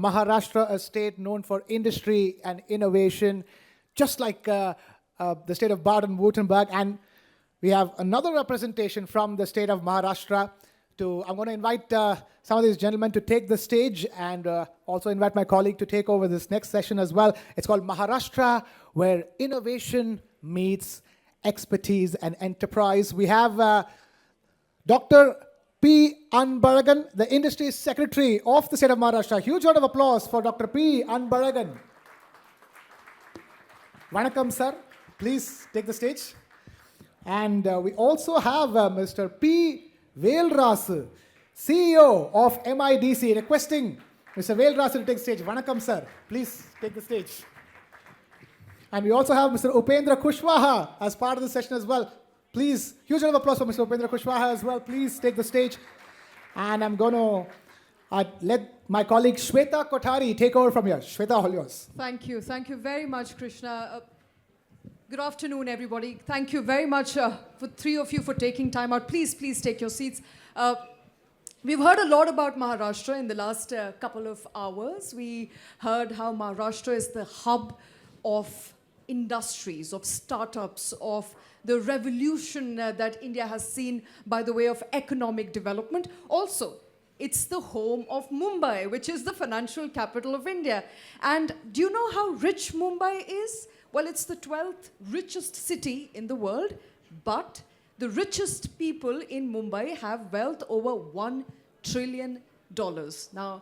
Maharashtra, a state known for industry and innovation, just like the state of Baden-Württemberg. And we have another representation from the state of Maharashtra. I'm going to invite some of these gentlemen to take the stage and also invite my colleague to take over this next session as well. It's called Maharashtra, where innovation meets expertise and enterprise. We have Dr. P. Anbalagan, the Industry Secretary of the state of Maharashtra. Huge round of applause for Dr. P. Anbalagan. Vanakkam, sir. Please take the stage. And we also have Mr. P. Velrasu, CEO of MIDC, requesting Mr. Velrasu to take the stage. Vanakkam, sir. Please take the stage. And we also have Mr. Upendra Kushwaha as part of the session as well. Please, huge round of applause for Mr. Upendra Kushwaha as well. Please take the stage. And I'm going to let my colleague Shweta Kothari take over from here. Shweta, all yours. Thank you. Thank you very much, Krishna. Good afternoon, everybody. Thank you very much for three of you for taking time out. Please take your seats. We've heard a lot about Maharashtra in the last couple of hours. We heard how Maharashtra is the hub of industries, of startups, of the revolution that India has seen by the way of economic development. Also, it's the home of Mumbai, which is the financial capital of India. And do you know how rich Mumbai is? Well, it's the 12th richest city in the world, but the richest people in Mumbai have wealth over $1 trillion. Now,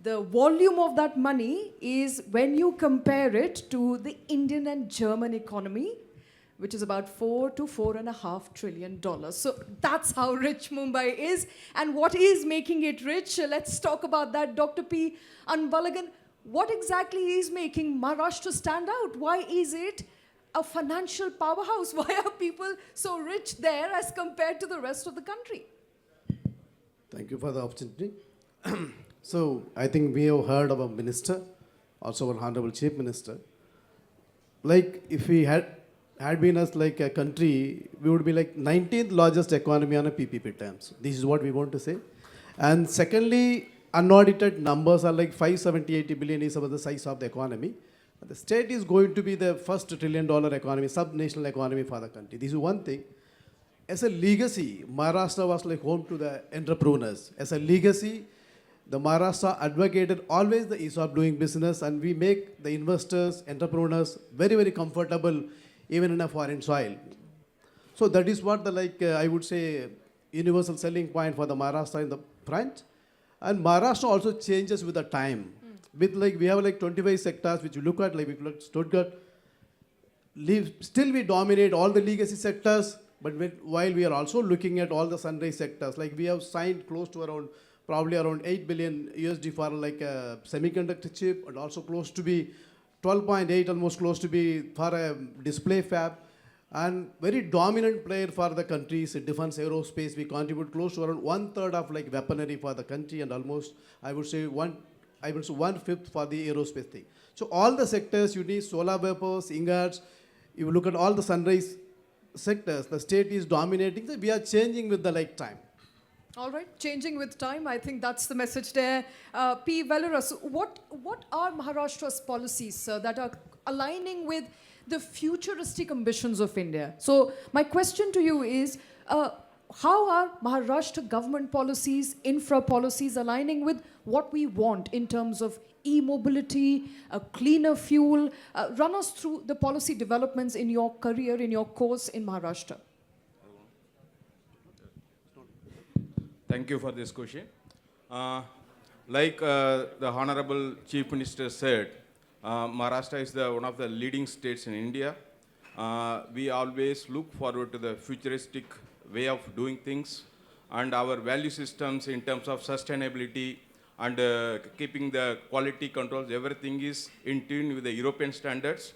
the volume of that money is, when you compare it to the Indian and German economy, which is about $4 to $4.5 trillion. So that's how rich Mumbai is. And what is making it rich? Let's talk about that. Dr. P. Anbalagan, what exactly is making Maharashtra stand out? Why is it a financial powerhouse? Why are people so rich there as compared to the rest of the country? Thank you for the opportunity. So I think we have heard of a minister, also our Honorable Chief Minister. Like if we had been us like a country, we would be like 19th largest economy on a PPP terms. This is what we want to say. And secondly, unaudited numbers are like 570-80 billion is about the size of the economy. The state is going to be the first $1 trillion economy, sub-national economy for the country. This is one thing. As a legacy, Maharashtra was like home to the entrepreneurs. As a legacy, the Maharashtra advocated always the ease of doing business, and we make the investors, entrepreneurs very, very comfortable even in a foreign soil. So that is what the I would say universal selling point for the Maharashtra in the front. And Maharashtra also changes with the time. With we have 25 sectors which you look at, like we look at Stuttgart. Still we dominate all the legacy sectors, but while we are also looking at all the sunrise sectors, like we have signed close to probably around $8 billion USD for a semiconductor chip, and also close to be 12.8, almost close to be for a display fab. And very dominant player for the country is defense aerospace. We contribute close to around 1/3 of weaponry for the country, and almost I would say 1/5 for the aerospace thing. So all the sectors you need solar vapors, ingots. If you look at all the sunrise sectors, the state is dominating. So we are changing with the time. All right, changing with time. I think that's the message there. P. Velrasu, what are Maharashtra's policies that are aligning with the futuristic ambitions of India? So my question to you is, how are Maharashtra government policies, infra policies aligning with what we want in terms of e-mobility, a cleaner fuel? Run us through the policy developments in your career, in your course in Maharashtra. Thank you for this question. The Honorable Chief Minister said, Maharashtra is one of the leading states in India. We always look forward to the futuristic way of doing things, and our value systems in terms of sustainability and keeping the quality controls, everything is in tune with the European standards.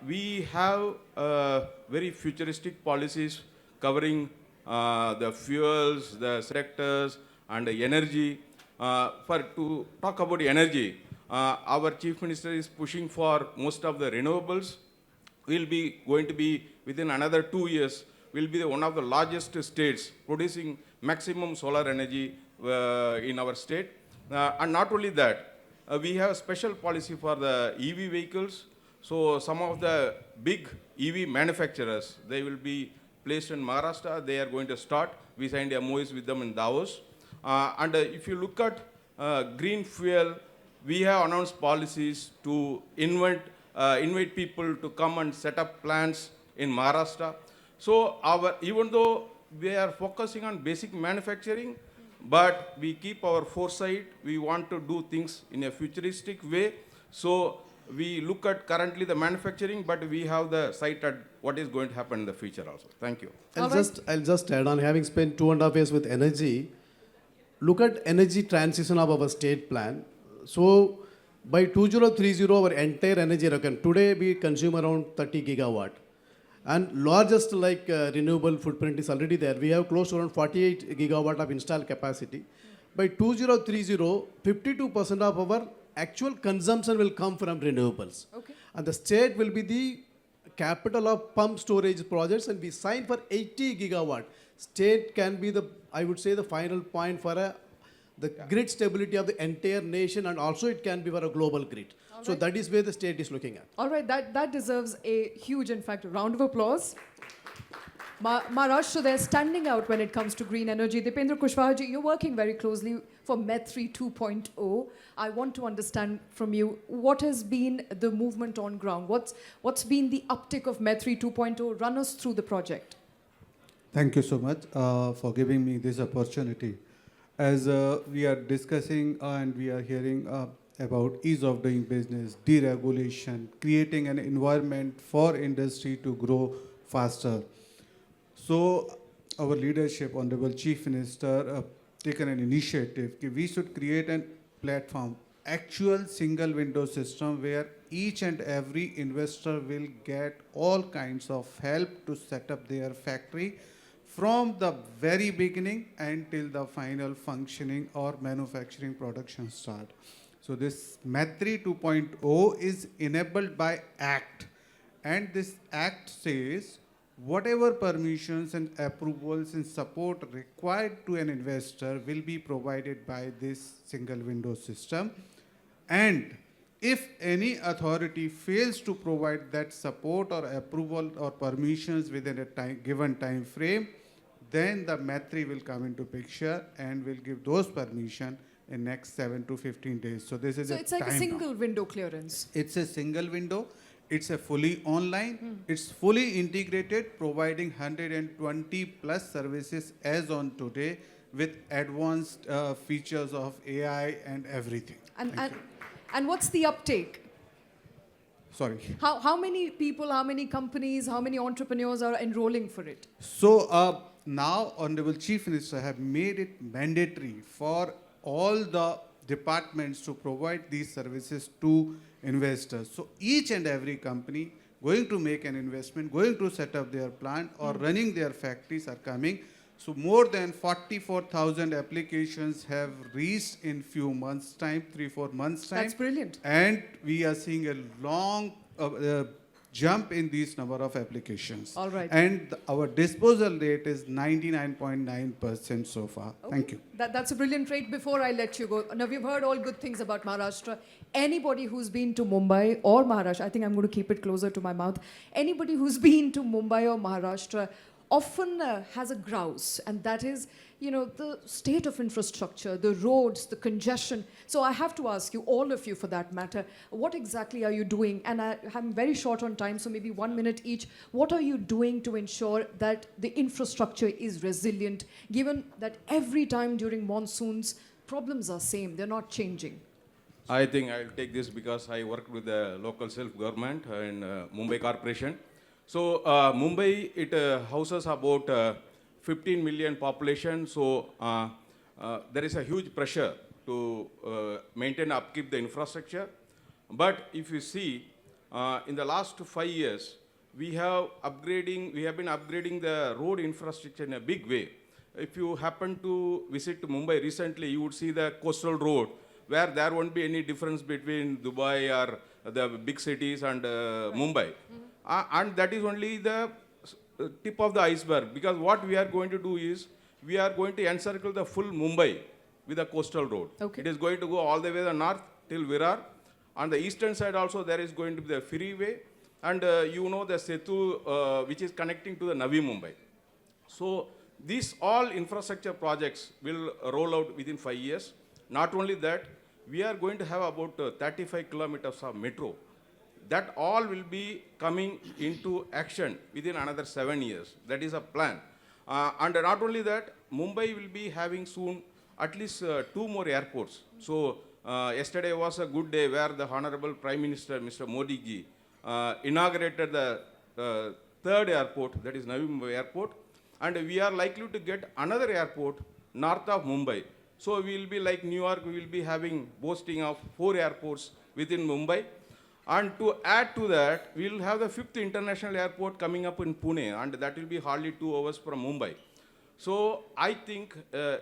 We have very futuristic policies covering the fuels, the sectors, and the energy. To talk about energy, our Chief Minister is pushing for most of the renewables. We'll be going to be, within another 2 years, we'll be one of the largest states producing maximum solar energy in our state. And not only that, we have a special policy for the EV vehicles. So some of the big EV manufacturers, they will be placed in Maharashtra. They are going to start. We signed MOUs with them in Davos. And if you look at green fuel, we have announced policies to invite people to come and set up plants in Maharashtra. So even though we are focusing on basic manufacturing, but we keep our foresight. We want to do things in a futuristic way. So we look at currently the manufacturing, but we have the sight at what is going to happen in the future also. Thank you. I'll just add on, having spent 2.5 years with energy, look at energy transition of our state plan. So by 2030, our entire energy requirement, today we consume around 30 gigawatt. And largest renewable footprint is already there. We have close to around 48 gigawatt of installed capacity. By 2030, 52% of our actual consumption will come from renewables. Okay. And the state will be the capital of pump storage projects, and we signed for 80 gigawatt. State can be the, I would say, the final point for the grid stability of the entire nation, and also it can be for a global grid. All so right. that is where the state is looking at. All right, that deserves a huge, in fact, round of applause. Maharashtra, they're standing out when it comes to green energy. Dipendra Kushwaha, you're working very closely for MET3 2.0. I want to understand from you, what has been the movement on ground? What's been the uptick of MET3 2.0? Run us through the project. Thank you so much for giving me this opportunity. As we are discussing and we are hearing about ease of doing business, deregulation, creating an environment for industry to grow faster. So our leadership, Honorable Chief Minister, taken an initiative that we should create a platform, actual single window system where each and every investor will get all kinds of help to set up their factory from the very beginning until the final functioning or manufacturing production start. So this MET3 2.0 is enabled by Act, and this Act says whatever permissions and approvals and support required to an investor will be provided by this single window system. And if any authority fails to provide that support or approval or permissions within a given time frame, then the MET3 will come into picture and will give those permission in next 7 to 15 days. So this is So it's like a single window clearance. It's a single window. It's a fully online. It's fully integrated, providing 120 plus services as on today with advanced features of AI and everything. And what's the uptake? Sorry. How many people, how many companies, how many entrepreneurs are enrolling for it? So now Honorable Chief Minister have made it mandatory for all the departments to provide these services to investors. So each and every company going to make an investment, going to set up their plant or running their factories are coming. So more than 44,000 applications have reached in few months' time, 3-4 months' time. That's brilliant. And we are seeing a long jump in these number of applications. All right. And our disposal rate is 99.9% so far. Okay. Thank you. That's a brilliant rate. Before I let you go, now we've heard all good things about Maharashtra. Anybody who's been to Mumbai or Maharashtra, I think I'm going to keep it closer to my mouth. Anybody who's been to Mumbai or Maharashtra often has a grouse, and that is, the state of infrastructure, the roads, the congestion. So I have to ask you, all of you for that matter, what exactly are you doing? And I'm very short on time, so maybe 1 minute each. What are you doing to ensure that the infrastructure is resilient, given that every time during monsoons, problems are same, they're not changing? I think I'll take this because I worked with the local self-government in Mumbai Corporation. So Mumbai, it houses about 15 million population. So there is a huge pressure to maintain and upkeep the infrastructure. But if you see, in the last 5 years, we have been upgrading the road infrastructure in a big way. If you happen to visit Mumbai recently, you would see the coastal road, where there won't be any difference between Dubai or the big cities and Mumbai. And that is only the tip of the iceberg, because what we are going to do is, we are going to encircle the full Mumbai with a coastal road. Okay. It is going to go all the way to the north, till Virar. On the eastern side also there is going to be the freeway, and you know the Setu which is connecting to the Navi Mumbai. So these all infrastructure projects will roll out within 5 years. Not only that, we are going to have about 35 kilometers of metro. That all will be coming into action within another 7 years. That is a plan. And not only that, Mumbai will be having soon at least 2 more airports. So yesterday was a good day where the Honorable Prime Minister, Mr. Modi ji, inaugurated the third airport, that is Navi Mumbai Airport. And we are likely to get another airport north of Mumbai. So we will be like New York, we will be having boasting of 4 airports within Mumbai. And to add to that, we will have the 5th international airport coming up in Pune, and that will be hardly 2 hours from Mumbai. So I think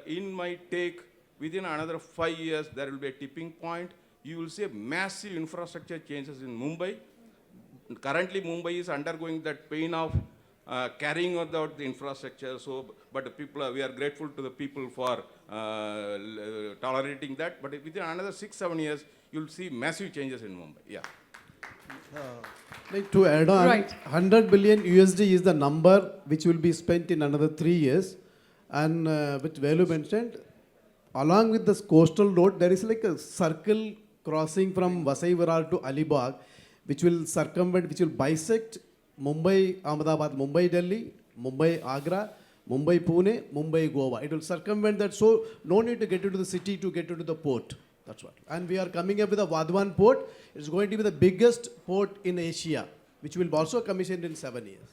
in my take, within another 5 years, there will be a tipping point. You will see massive infrastructure changes in Mumbai. Currently, Mumbai is undergoing that pain of carrying out the infrastructure. So, but the people, we are grateful to the people for tolerating that. But within another 6-7 years, you'll see massive changes in Mumbai. Yeah. Like to add on, Right. 100 billion USD is the number which will be spent in another 3 years. And which Velu mentioned, along with this coastal road, there is like a circle crossing from Vasai Virar to Alibag, which will circumvent, which will bisect Mumbai, Ahmedabad, Mumbai, Delhi, Mumbai, Agra, Mumbai, Pune, Mumbai, Goa. It will circumvent that, so no need to get into the city to get into the port. That's what. And we are coming up with a Vadhavan port. It's going to be the biggest port in Asia, which will also commissioned in 7 years.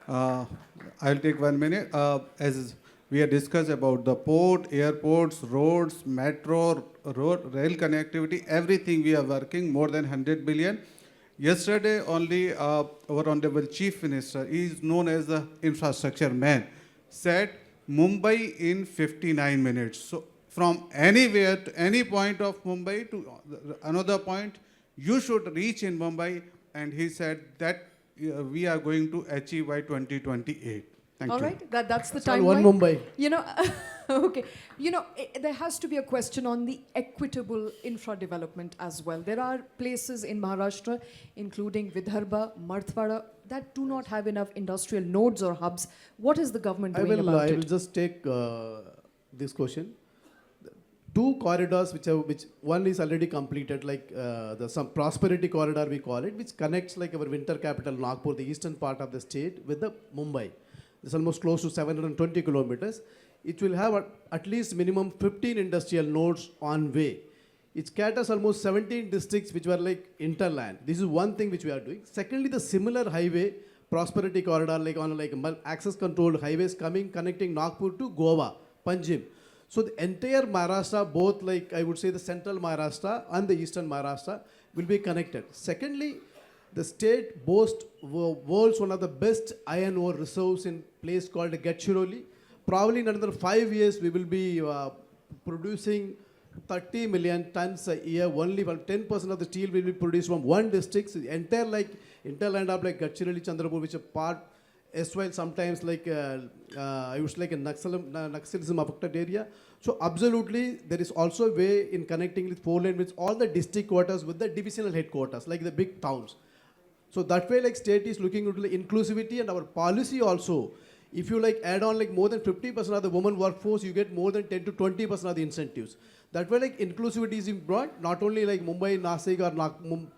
I'll take 1 minute. As we have discussed about the port, airports, roads, metro, rail connectivity, everything we are working more than 100 billion. Yesterday only our Honorable Chief Minister, he is known as the infrastructure man, said Mumbai in 59 minutes. So from anywhere to any point of Mumbai to another point, you should reach in Mumbai, and he said that we are going to achieve by 2028. Thank All you. right, that's the all timeline. one Mumbai. You know, okay. You know, there has to be a question on the equitable infra development as well. There are places in Maharashtra, including Vidarbha, Marathwada, that do not have enough industrial nodes or hubs. What is the government doing about I it? will just take this question. 2 corridors, which one is already completed, like some prosperity corridor we call it, which connects like our winter capital Nagpur, the eastern part of the state, with the Mumbai. It's almost close to 720 kilometers. It will have at least minimum 15 industrial nodes on way. It caters almost 17 districts which were like interland. This is one thing which we are doing. Secondly, the similar highway, prosperity corridor, like on like access controlled highways coming, connecting Nagpur to Goa, Panjim. So the entire Maharashtra, both like I would say the central Maharashtra and the eastern Maharashtra will be connected. Secondly, the state boasts world's one of the best iron ore reserves in place called Gadchiroli. Probably in another 5 years, we will be producing 30 million tons a year. Only about 10% of the steel will be produced from one district. So the entire like interland of like Gadchiroli, Chandrapur, which are part as well sometimes like I would say like a Naxalism affected area. So absolutely, there is also a way in connecting with 4-lane with all the district quarters with the divisional headquarters, like the big towns. So that way, like state is looking into the inclusivity and our policy also. If you like add on like more than 50% of the women workforce, you get more than 10 to 20% of the incentives. That way, like inclusivity is brought not only like Mumbai, Nasik or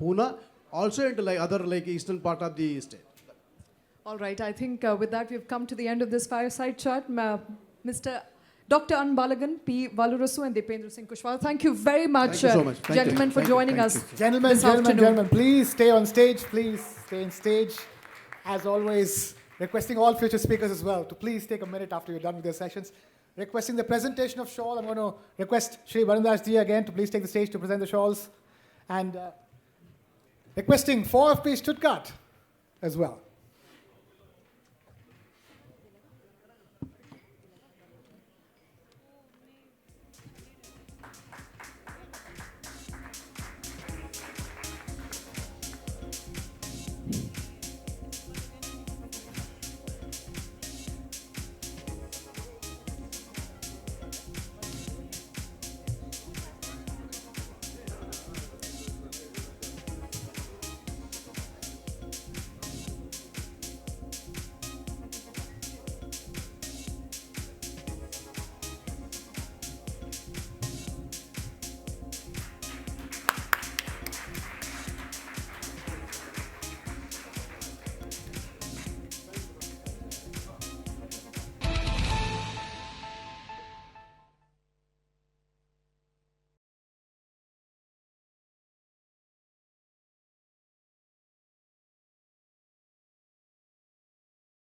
Pune, also into like other like eastern part of the state. All right, I think with that we've come to the end of this fireside chat. Mr. Dr. Anbalagan, P. Valurasu and Dipendra Singh Kushwaha, thank you very much, Thank you so much. Thank you. gentlemen, for Thank you. joining Thank us you. Gentlemen, Please stay on stage. Please stay on stage. As always, requesting all future speakers as well to please take a minute after you're done with their sessions. Requesting the presentation of shawl, I'm going to request Shri Varandas ji again to please take the stage to present the shawls. And requesting 4FP Stuttgart as well.